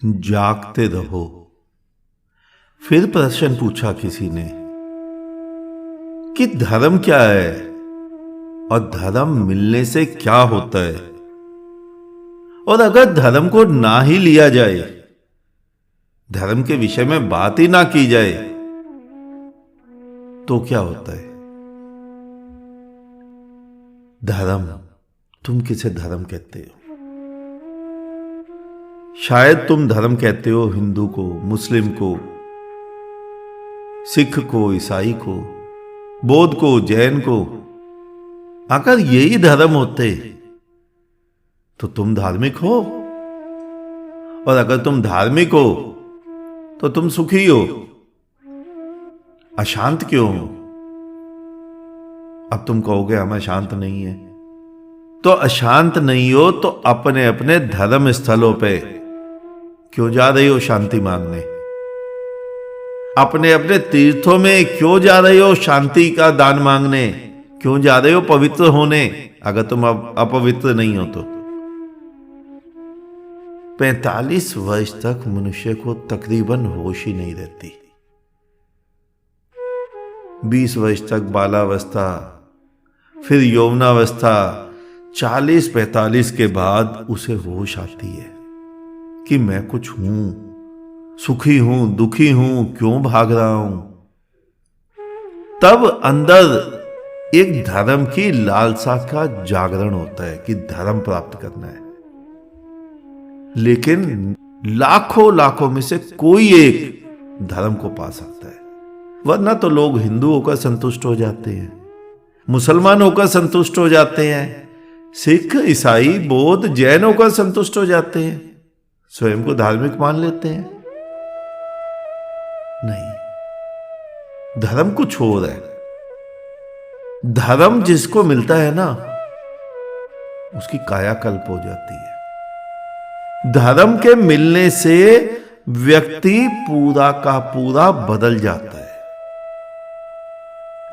जागते रहो। फिर प्रश्न पूछा किसी ने कि धर्म क्या है और धर्म मिलने से क्या होता है, और अगर धर्म को ना ही लिया जाए, धर्म के विषय में बात ही ना की जाए, तो क्या होता है। धर्म, तुम किसे धर्म कहते हो? शायद तुम धर्म कहते हो हिंदू को, मुस्लिम को, सिख को, ईसाई को, बौद्ध को, जैन को। अगर यही धर्म होते तो तुम धार्मिक हो, और अगर तुम धार्मिक हो तो तुम सुखी हो। अशांत क्यों हो? अब तुम कहोगे हम अशांत नहीं है, तो अशांत नहीं हो तो अपने अपने धर्म स्थलों पे क्यों जा रही हो शांति मांगने? अपने अपने तीर्थों में क्यों जा रहे हो शांति का दान मांगने? क्यों जा रहे हो पवित्र होने, अगर तुम अपवित्र नहीं हो तो? 45 वर्ष तक मनुष्य को तकरीबन होश ही नहीं रहती। 20 वर्ष तक बालावस्था, फिर यौवनावस्था, 40-45 के बाद उसे होश आती है कि मैं कुछ हूं, सुखी हूं, दुखी हूं, क्यों भाग रहा हूं। तब अंदर एक धर्म की लालसा का जागरण होता है कि धर्म प्राप्त करना है। लेकिन लाखों में से कोई एक धर्म को पा सकता है, वरना तो लोग हिंदू होकर संतुष्ट हो जाते हैं, मुसलमान होकर संतुष्ट हो जाते हैं, सिख, ईसाई, बौद्ध, जैन होकर संतुष्ट हो जाते हैं, स्वयं को धार्मिक मान लेते हैं। नहीं, धर्म कुछ और है। धर्म जिसको मिलता है ना, उसकी कायाकल्प हो जाती है। धर्म के मिलने से व्यक्ति पूरा का पूरा बदल जाता है,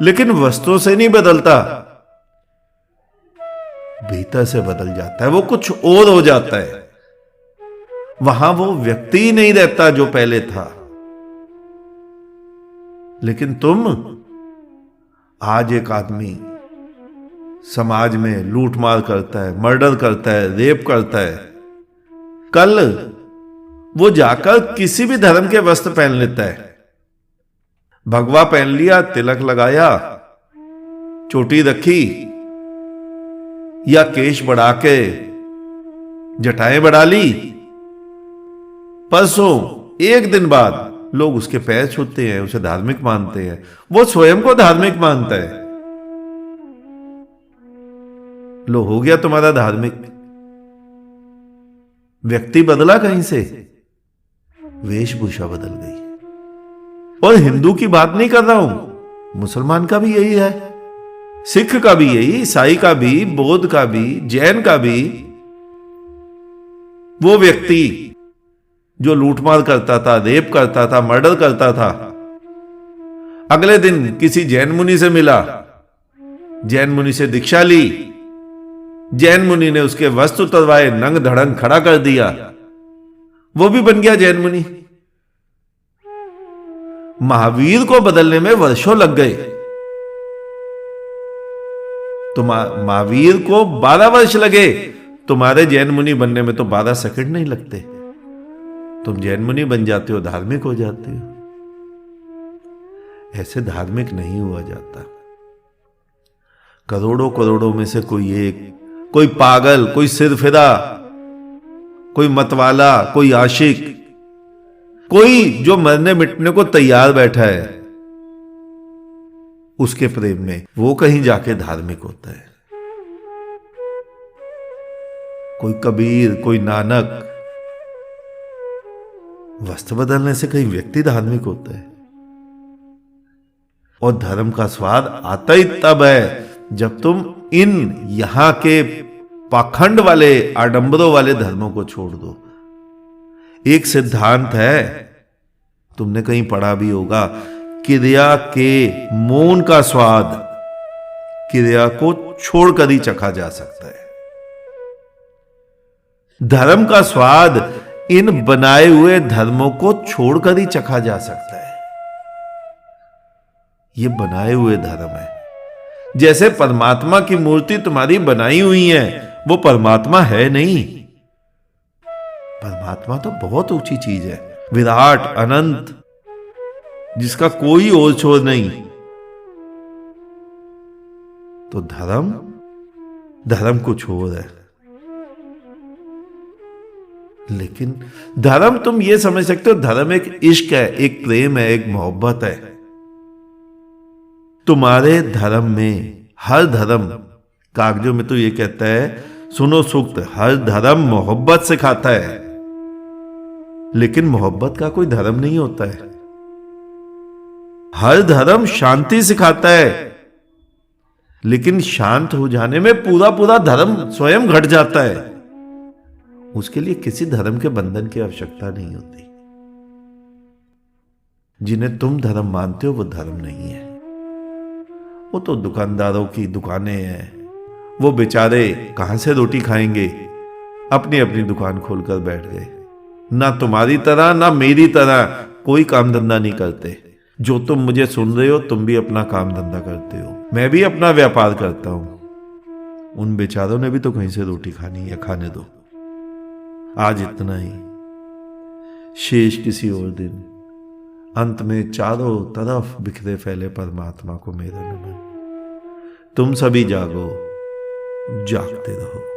लेकिन वस्तुओं से नहीं बदलता, भीतर से बदल जाता है। वो कुछ और हो जाता है। वहां वो व्यक्ति ही नहीं रहता जो पहले था। लेकिन तुम, आज एक आदमी समाज में लूटमार करता है, मर्डर करता है, रेप करता है, कल वो जाकर किसी भी धर्म के वस्त्र पहन लेता है। भगवा पहन लिया, तिलक लगाया, चोटी रखी, या केश बढ़ा के जटाएं बढ़ा ली। परसों एक दिन बाद लोग उसके पैर छूते हैं, उसे धार्मिक मानते हैं। वो स्वयं को धार्मिक मानता है। लो, हो गया तुम्हारा धार्मिक। व्यक्ति बदला कहीं से, वेशभूषा बदल गई। और हिंदू की बात नहीं कर रहा हूं, मुसलमान का भी यही है, सिख का भी यही, ईसाई का भी, बौद्ध का भी, जैन का भी। वो व्यक्ति जो लूटमार करता था, रेप करता था, मर्डर करता था, अगले दिन किसी जैन मुनि से मिला, जैन मुनि से दीक्षा ली, जैन मुनि ने उसके वस्त्र उतरवाए, नंग धड़ंग खड़ा कर दिया, वो भी बन गया जैन मुनि। महावीर को बदलने में वर्षों लग गए। तो महावीर को 12 वर्ष लगे, तुम्हारे जैन मुनि बनने में तो 12 सेकंड नहीं लगते। तुम जैन मुनि बन जाते हो, धार्मिक हो जाते हो। ऐसे धार्मिक नहीं हुआ जाता। करोड़ों में से कोई एक, कोई पागल, कोई सिरफिरा, कोई मतवाला, कोई आशिक, कोई जो मरने मिटने को तैयार बैठा है, उसके प्रेम में वो कहीं जाके धार्मिक होता है। कोई कबीर, कोई नानक। वस्त्र बदलने से कहीं व्यक्ति धार्मिक होता है। और धर्म का स्वाद आता ही तब है जब तुम इन यहां के पाखंड वाले, आडंबरों वाले धर्मों को छोड़ दो। एक सिद्धांत है, तुमने कहीं पढ़ा भी होगा, क्रिया के मौन का स्वाद क्रिया को छोड़कर ही चखा जा सकता है। धर्म का स्वाद इन बनाए हुए धर्मों को छोड़कर ही चखा जा सकता है। ये बनाए हुए धर्म है। जैसे परमात्मा की मूर्ति तुम्हारी बनाई हुई है, वो परमात्मा है नहीं। परमात्मा तो बहुत ऊंची चीज है, विराट, अनंत, जिसका कोई ओर छोर नहीं। तो धर्म कुछ और है। लेकिन धर्म तुम ये समझ सकते हो, धर्म एक इश्क है, एक प्रेम है, एक मोहब्बत है। तुम्हारे धर्म में, हर धर्म कागजों में तो ये कहता है, सुनो सूक्त, हर धर्म मोहब्बत सिखाता है। लेकिन मोहब्बत का कोई धर्म नहीं होता है। हर धर्म शांति सिखाता है, लेकिन शांत हो जाने में पूरा पूरा धर्म स्वयं घट जाता है। उसके लिए किसी धर्म के बंधन की आवश्यकता नहीं होती। जिन्हें तुम धर्म मानते हो वो धर्म नहीं है, वो तो दुकानदारों की दुकानें हैं। वो बेचारे कहां से रोटी खाएंगे, अपनी अपनी दुकान खोलकर बैठ गए। ना तुम्हारी तरह ना मेरी तरह कोई काम धंधा नहीं करते। जो तुम मुझे सुन रहे हो, तुम भी अपना काम धंधा करते हो, मैं भी अपना व्यापार करता हूं। उन बेचारों ने भी तो कहीं से रोटी खानी है, खाने दो। आज इतना ही, शेष किसी और दिन। अंत में चारों तरफ बिखरे फैले परमात्मा को मेरा नमन। तुम सभी जागो, जागते रहो।